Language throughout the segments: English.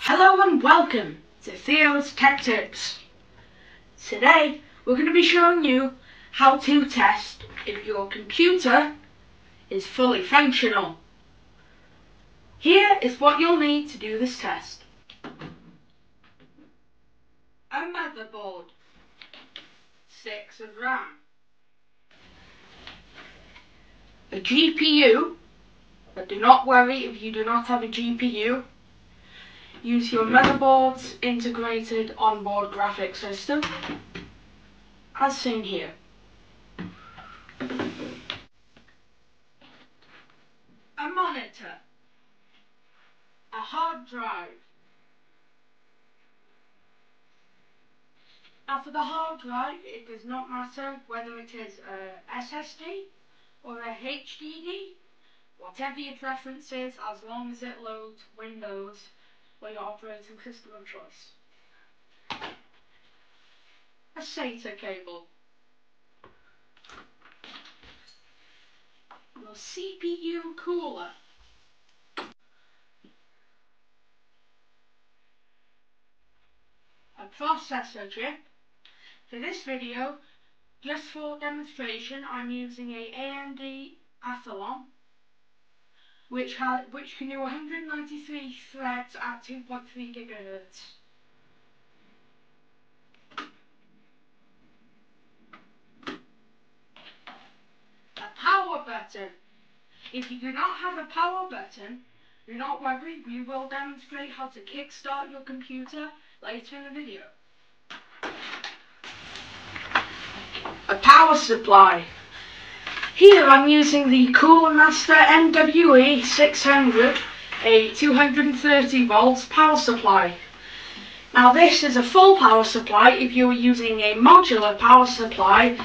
Hello and welcome to Theo's Tech Tips. Today we're going to be showing you how to test if your computer is fully functional. Here is what you'll need to do this test. A motherboard, 6 of RAM, a GPU, but do not worry if you do not have a GPU. Use your motherboard's integrated onboard graphics system, as seen here. A monitor, a hard drive. Now for the hard drive, it does not matter whether it is a SSD or a HDD, whatever your preference is, as long as it loads Windows or your operating system of choice. A SATA cable. Your CPU cooler. A processor chip. For this video, just for demonstration, I'm using a AMD Athlon, which can do 193 threads at 2.3 GHz. A power button. If you do not have a power button, do not worry, we will demonstrate how to kickstart your computer later in the video. A power supply. Here I'm using the Cooler Master MWE 600, a 230 volts power supply. Now this is a full power supply. If you're using a modular power supply,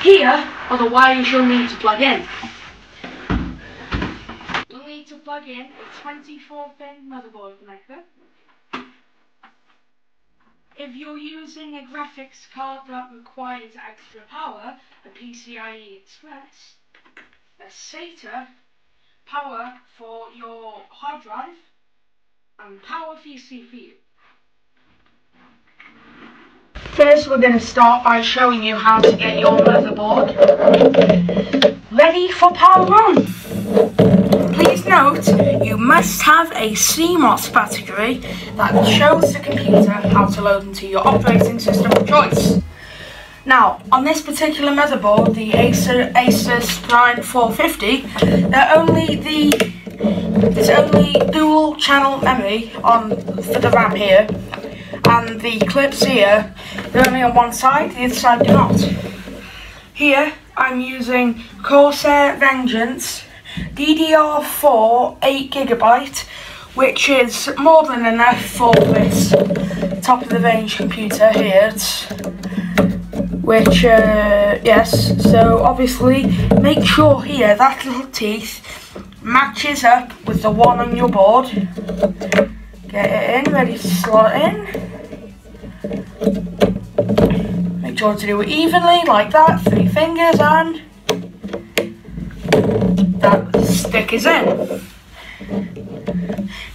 here are the wires you'll need to plug in. You'll need to plug in a 24-pin motherboard connector. If you're using a graphics card that requires extra power, a PCIe Express, a SATA, power for your hard drive, and power for your CPU. First we're going to start by showing you how to get your motherboard ready for power on. Please note, you must have a CMOS battery that shows the computer how to load into your operating system of choice. Now, on this particular motherboard, the Asus Prime 450, there's only dual channel memory for the RAM here, and the clips here, they're only on one side, the other side do not. Here, I'm using Corsair Vengeance DDR4 8GB, which is more than enough for this top of the range computer here. Yes, so obviously make sure here that little teeth matches up with the one on your board. Get it in, ready to slot in. Make sure to do it evenly, like that, 3 fingers, and that stick is in.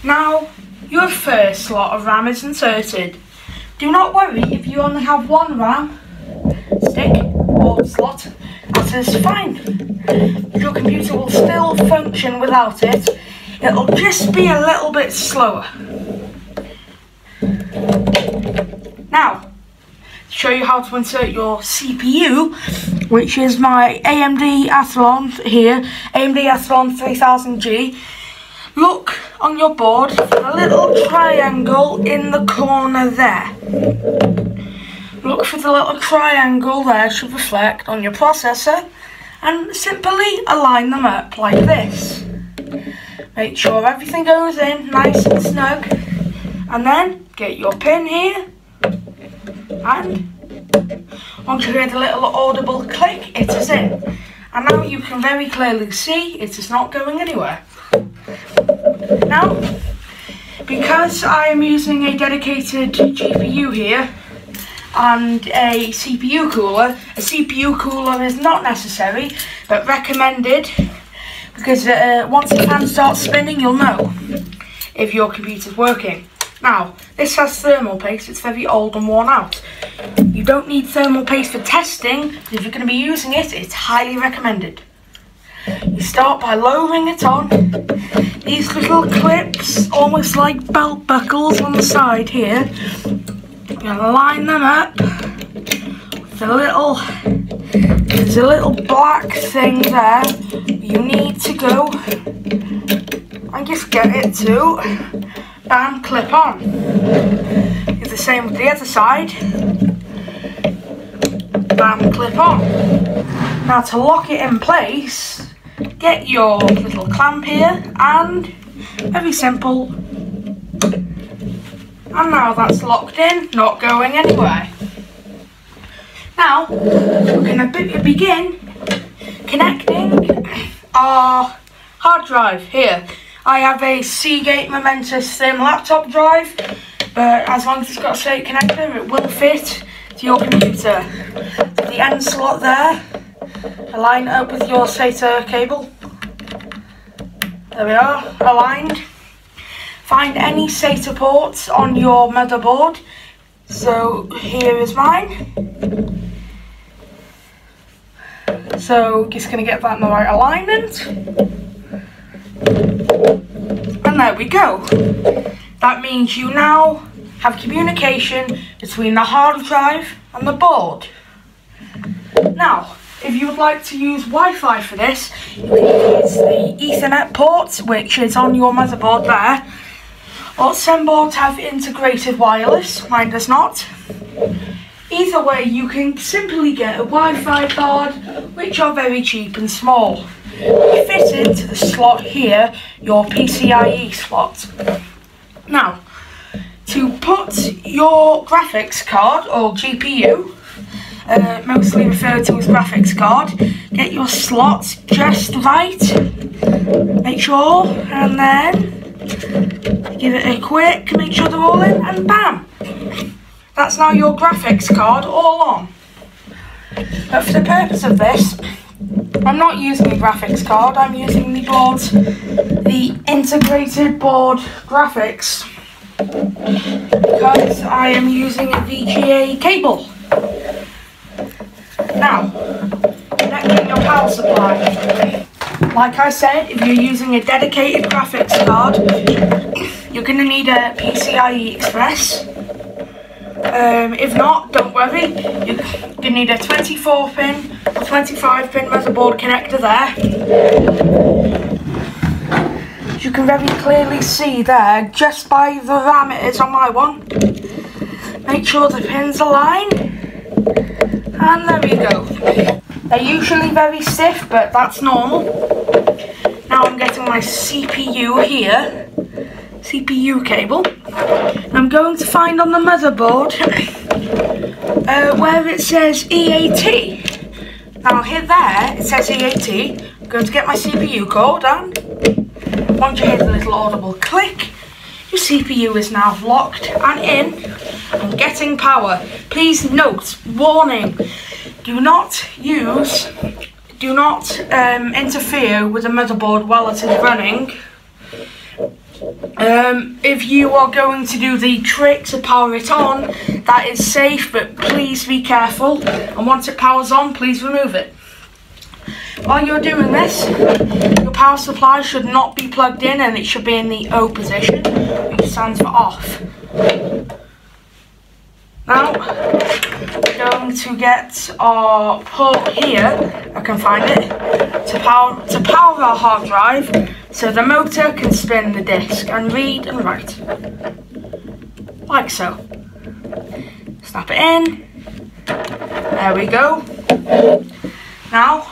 Now, your first slot of RAM is inserted. Do not worry if you only have one RAM stick or slot, that is fine. Your computer will still function without it. It'll just be a little bit slower. Now, to show you how to insert your CPU, which is my AMD Athlon here, AMD Athlon 3000G. Look on your board for the little triangle in the corner there. Look for the little triangle there, should reflect on your processor, and simply align them up like this. Make sure everything goes in nice and snug, and then get your pin here, and once you hear the little audible click, it is in. And now you can very clearly see it is not going anywhere. Now, because I am using a dedicated GPU here and a CPU cooler is not necessary but recommended, because once the fan starts spinning you'll know if your computer's working. Now, this has thermal paste. It's very old and worn out. You don't need thermal paste for testing. If you're going to be using it, it's highly recommended. You start by lowering it on. These little clips, almost like belt buckles on the side here. You're going to line them up. There's a little black thing there. You need to go and just get it to bam, clip on. It's the same with the other side. Bam, clip on. Now to lock it in place, get your little clamp here and very simple. And now that's locked in, not going anywhere. Now we're going to begin connecting our hard drive here. I have a Seagate Momentus Thin laptop drive, but as long as it's got a straight connector, it will fit to your computer. The end slot there, align it up with your SATA cable. There we are, aligned. Find any SATA ports on your motherboard. So here is mine. So just going to get that in the right alignment. And there we go. That means you now have communication between the hard drive and the board. Now, if you would like to use Wi-Fi for this, you can use the Ethernet port, which is on your motherboard there. Or some boards have integrated wireless, mine does not. Either way, you can simply get a Wi-Fi card, which are very cheap and small. You fit into the slot here, your PCIe slot. Now, to put your graphics card, or GPU, mostly referred to as graphics card, get your slots just right, make sure, and then give it a quick, make sure they're all in, and bam! That's now your graphics card all on. But for the purpose of this, I'm not using a graphics card, I'm using the integrated board graphics, because I am using a VGA cable. Now, connecting your power supply. Like I said, if you're using a dedicated graphics card, you're going to need a PCIe Express. If not, don't worry, you're going to need a 24-pin or 25-pin motherboard connector there. As you can very clearly see there, just by the RAM it is on my one. Make sure the pins align, and there we go. They're usually very stiff, but that's normal. Now I'm getting my CPU here, CPU cable. I'm going to find on the motherboard where it says EAT. Now I'll hit there, it says EAT. I'm going to get my CPU cord, and once you hear the little audible click, your CPU is now locked and in and getting power. Please note, warning, do not interfere with the motherboard while it is running. If you are going to do the trick to power it on, that is safe, but please be careful, and once it powers on, please remove it. While you're doing this, your power supply should not be plugged in, and it should be in the O position, which stands for off. Now, we're going to get our port here, I can find it, to power our hard drive, so the motor can spin the disk and read and write. Like so. Snap it in. There we go. Now,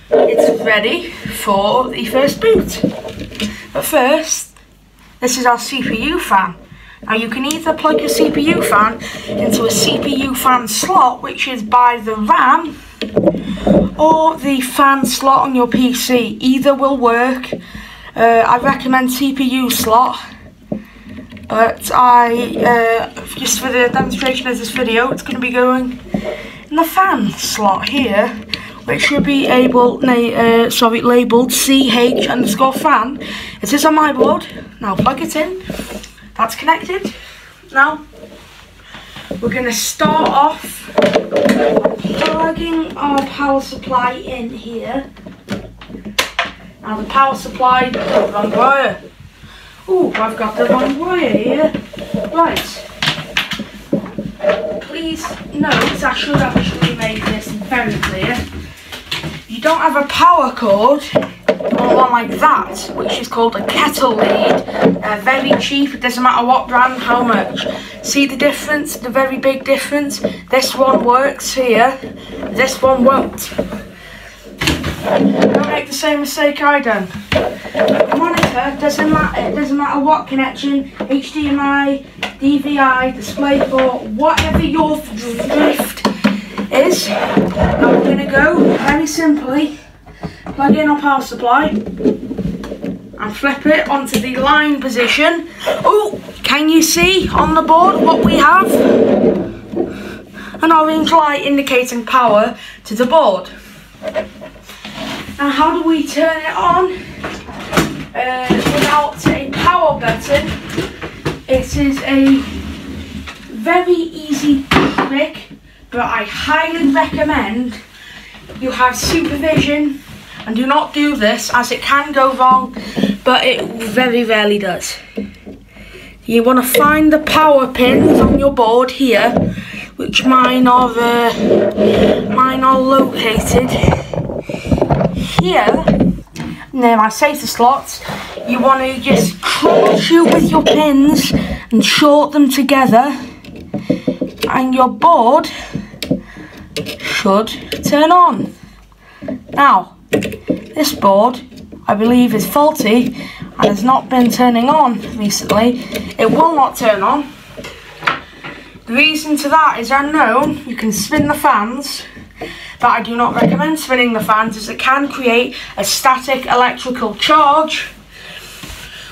it's ready for the first boot. But first, this is our CPU fan. Now you can either plug your CPU fan into a CPU fan slot, which is by the RAM, or the fan slot on your PC. Either will work. I recommend CPU slot, but just for the demonstration of this video, it's going to be going in the fan slot here, which should be labelled CH_fan. It is on my board. Now plug it in. That's connected. Now, we're going to start off plugging our power supply in here. Now the power supply, the wrong wire. Oh, I've got the wrong wire here. Right. Please note, I should have actually made this very clear. You don't have a power cord, or one like that, which is called a kettle lead. Very cheap, it doesn't matter what brand, how much. See the difference, the very big difference? This one works here, this one won't. Don't make the same mistake I done. The monitor doesn't matter, it doesn't matter what connection, HDMI, DVI, DisplayPort, whatever your drift is. Now we're going to go very simply plug in our power supply and flip it onto the line position. Oh, can you see on the board what we have? An orange light indicating power to the board. Now how do we turn it on without a power button? It is a very easy trick, but I highly recommend you have supervision and do not do this, as it can go wrong, but it very rarely does. You want to find the power pins on your board here, which mine are located here near my safety slots. You want to just troubleshoot with your pins and short them together, and your board should turn on. Now, this board, I believe, is faulty and has not been turning on recently. It will not turn on. The reason to that is unknown. You can spin the fans, but I do not recommend spinning the fans, as it can create a static electrical charge,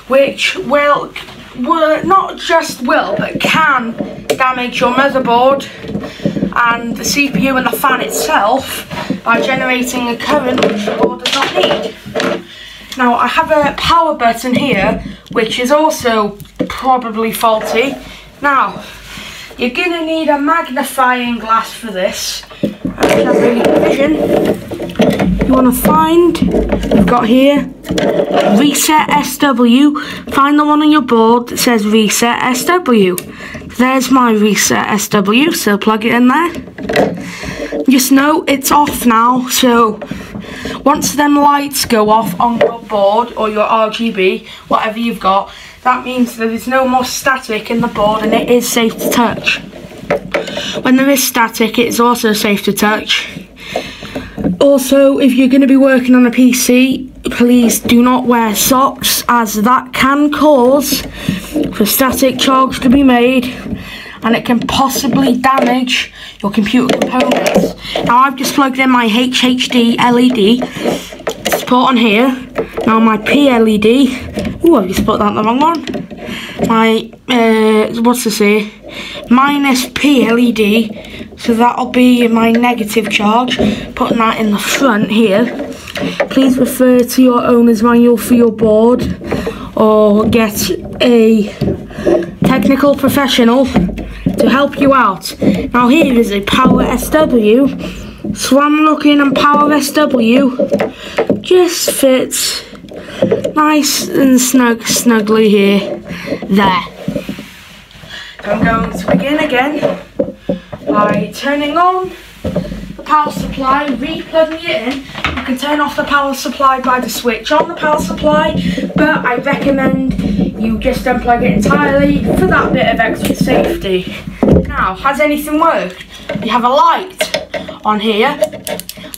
which will not just will, but can damage your motherboard and the CPU and the fan itself by generating a current which the board does not need. Now I have a power button here which is also probably faulty. Now you're going to need a magnifying glass for this. I have really good vision. You want to find, we've got here Reset SW. Find the one on your board that says Reset SW. There's my Reset SW, so plug it in there. Just know it's off now, so once them lights go off on your board or your RGB, whatever you've got, that means there is no more static in the board and it is safe to touch. When there is static, it's also safe to touch. Also, if you're going to be working on a PC, please do not wear socks, as that can cause for static charge to be made and it can possibly damage your computer components. Now I've just plugged in my HHD LED support on here. Now my P LED, ooh, I've just put that in the wrong one. My, what's this here? Minus P LED, so that'll be my negative charge. Putting that in the front here. Please refer to your owner's manual for your board, or get a technical professional to help you out. Now here is a Power SW. So I'm looking, and Power SW just fits nice and snugly here. There. So I'm going to begin again by turning on the power supply, re-plugging it in. You can turn off the power supply by the switch on the power supply, but I recommend you just unplug it entirely for that bit of extra safety. Now, has anything worked? You have a light on here.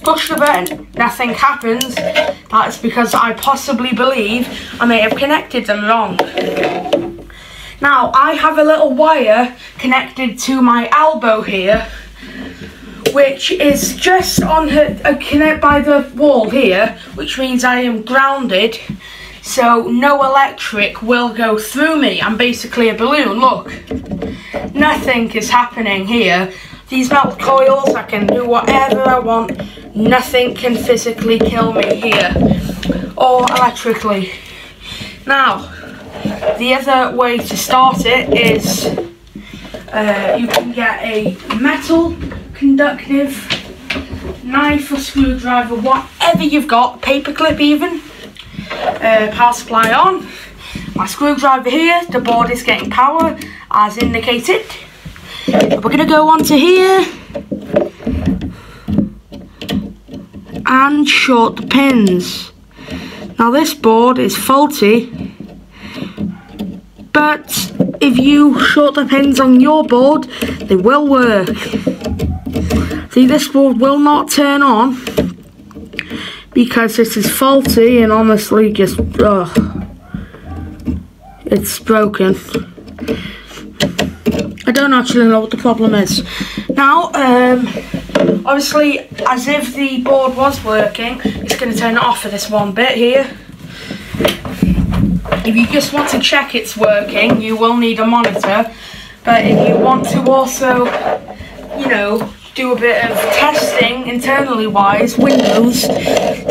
Push the button, nothing happens. That's because I possibly believe I may have connected them wrong. Now, I have a little wire connected to my elbow here, which is just on connect by the wall here, which means I am grounded, so no electric will go through me. I'm basically a balloon, look. Nothing is happening here. These metal coils, I can do whatever I want. Nothing can physically kill me here, or electrically. Now, the other way to start it is you can get a metal conductive knife or screwdriver, whatever you've got, paperclip even, power supply on. My screwdriver here, the board is getting power as indicated. We're going to go onto here and short the pins. Now this board is faulty, but if you short the pins on your board, they will work. See, this board will not turn on because this is faulty and honestly just, it's broken. I don't actually know what the problem is. Now, obviously, as if the board was working, it's going to turn it off for this one bit here. If you just want to check it's working, you will need a monitor. But if you want to also, you know, do a bit of testing internally wise, Windows,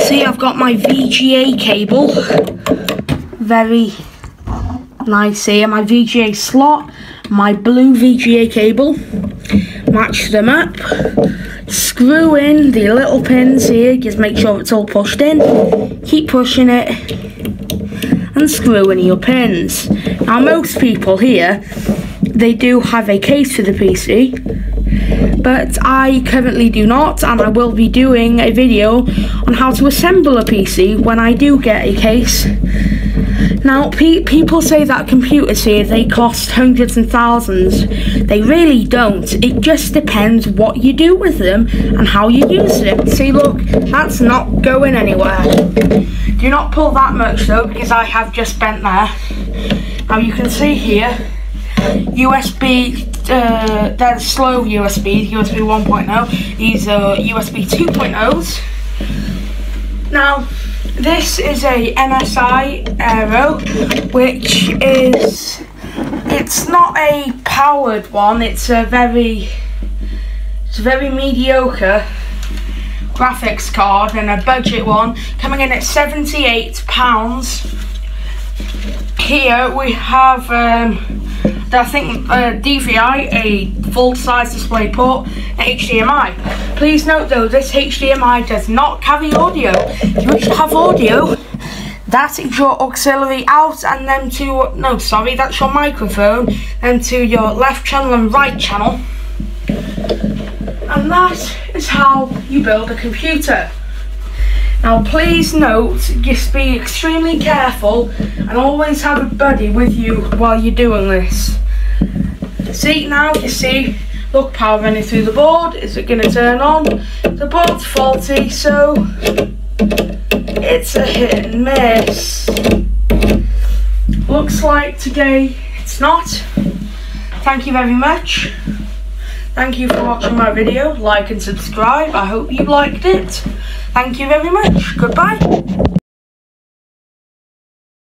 see I've got my VGA cable. Very nice here, my VGA slot, my blue VGA cable, match them up, screw in the little pins here, just make sure it's all pushed in, keep pushing it and screw in your pins. Now most people here, they do have a case for the PC, but I currently do not, and I will be doing a video on how to assemble a PC when I do get a case. Now, people say that computers here, they cost hundreds and thousands. They really don't. It just depends what you do with them and how you use them. See, look, that's not going anywhere. Do not pull that much though, because I have just bent there. Now you can see here, USB, they're slow USB, USB 1.0. These are USB 2.0s. Now, this is a MSI Aero, which is, it's not a powered one, it's a very mediocre graphics card and a budget one, coming in at £78. Here we have, I think, DVI, a full-size display port, and HDMI. Please note though, this HDMI does not carry audio. If you wish to have audio, that is your auxiliary out, and then to, no sorry, that's your microphone, and to your left channel and right channel. And that is how you build a computer. Now please note, just be extremely careful and always have a buddy with you while you're doing this. See, now you see, look, power running through the board. Is it going to turn on? The board's faulty, so it's a hit and miss. Looks like today it's not. Thank you very much. Thank you for watching my video. Like and subscribe. I hope you liked it. Thank you very much. Goodbye.